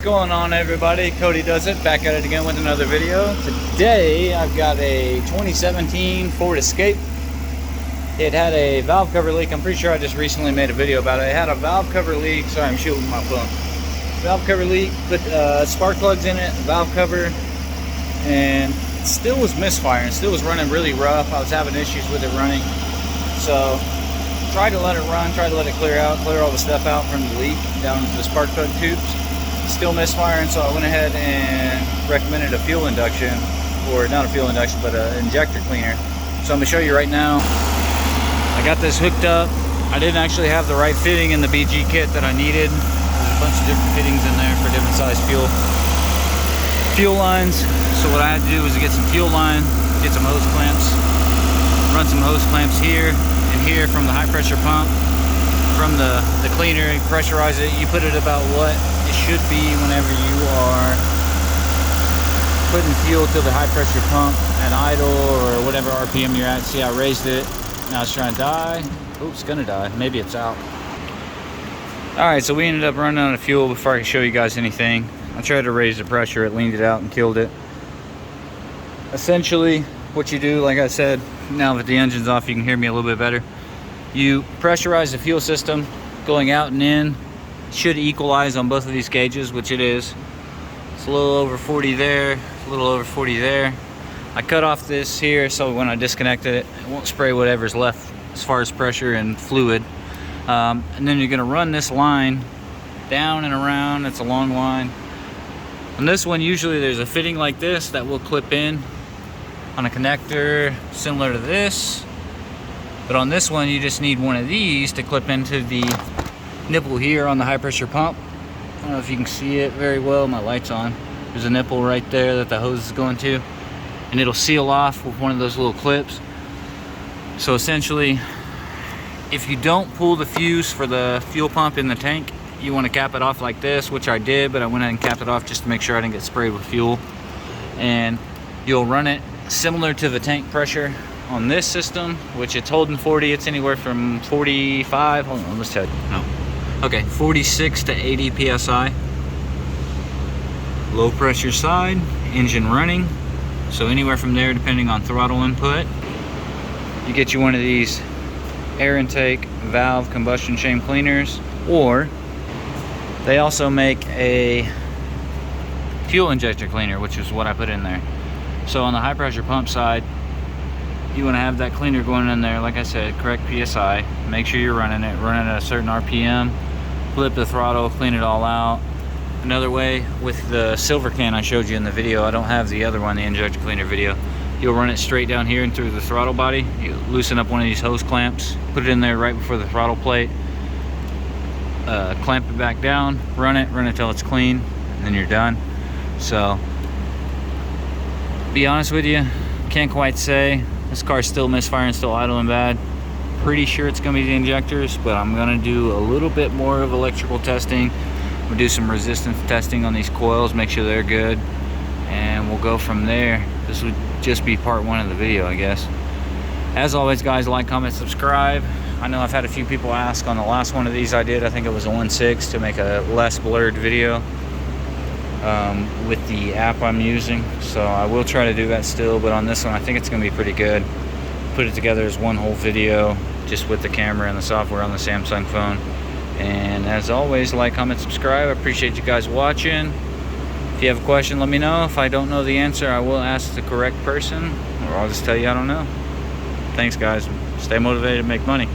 What's going on, everybody? Cody Does It, back at it again with another video. Today I've got a 2017 Ford Escape. It had a valve cover leak. I'm pretty sure I just recently made a video about it. It had a valve cover leak. Sorry, I'm shooting my phone. Valve cover leak, put spark plugs in it, valve cover, and it still was misfiring. Still was running really rough. I was having issues with it running, so tried to let it run, tried to let it clear all the stuff out from the leak down into the spark plug tubes. Still misfiring, so I went ahead and recommended a fuel induction, or not a fuel induction, but an injector cleaner. So I'm gonna show you right now. I got this hooked up. I didn't actually have the right fitting in the BG kit that I needed. There's a bunch of different fittings in there for different size fuel lines. So what I had to do was get some fuel line, get some hose clamps, run some hose clamps here and here from the high pressure pump. From the cleaner, you pressurize it, you put it about what it should be whenever you are putting fuel to the high pressure pump at idle or whatever RPM you're at. See, I raised it, now it's trying to die. Oops, it's gonna die, maybe it's out. All right, so we ended up running out of fuel before I could show you guys anything. I tried to raise the pressure, it leaned it out and killed it. Essentially, what you do, like I said, now that the engine's off, you can hear me a little bit better. You pressurize the fuel system going out and in. It should equalize on both of these gauges, which it is. It's a little over 40 there, a little over 40 there. I cut off this here so when I disconnected it, it won't spray whatever's left as far as pressure and fluid. And then you're gonna run this line down and around. It's a long line. On this one, usually there's a fitting like this that will clip in on a connector similar to this. But on this one, you just need one of these to clip into the nipple here on the high pressure pump. I don't know if you can see it very well. My light's on. There's a nipple right there that the hose is going to, and it'll seal off with one of those little clips. So essentially, if you don't pull the fuse for the fuel pump in the tank, you want to cap it off like this, which I did, but I went ahead and capped it off just to make sure I didn't get sprayed with fuel. And you'll run it similar to the tank pressure on this system, which it's holding 40. It's anywhere from 45, hold on, let's tell you. No. Okay, 46 to 80 PSI. Low pressure side, engine running. So anywhere from there, depending on throttle input. You get you one of these air intake valve combustion chamber cleaners, or they also make a fuel injector cleaner, which is what I put in there. So on the high pressure pump side, you want to have that cleaner going in there, like I said, correct PSI. Make sure you're running it at a certain RPM. Flip the throttle, clean it all out. Another way, with the silver can I showed you in the video, I don't have the other one, the injector cleaner video. You'll run it straight down here and through the throttle body. You loosen up one of these hose clamps, put it in there right before the throttle plate, clamp it back down, run it till it's clean, and then you're done. So, be honest with you, can't quite say. This car's still misfiring, still idling bad. Pretty sure it's gonna be the injectors, but I'm gonna do a little bit more of electrical testing. We'll do some resistance testing on these coils, make sure they're good, and we'll go from there. This would just be part one of the video, I guess. As always, guys, like, comment, subscribe. I know I've had a few people ask on the last one of these I did, I think it was a 1.6, to make a less blurred video with the app I'm using. So I will try to do that still, but on this one, I think it's gonna be pretty good. Put it together as one whole video, just with the camera and the software on the Samsung phone. And as always, like, comment, subscribe. I appreciate you guys watching. If you have a question, let me know. If I don't know the answer, I will ask the correct person, or I'll just tell you I don't know. Thanks, guys. Stay motivated, make money.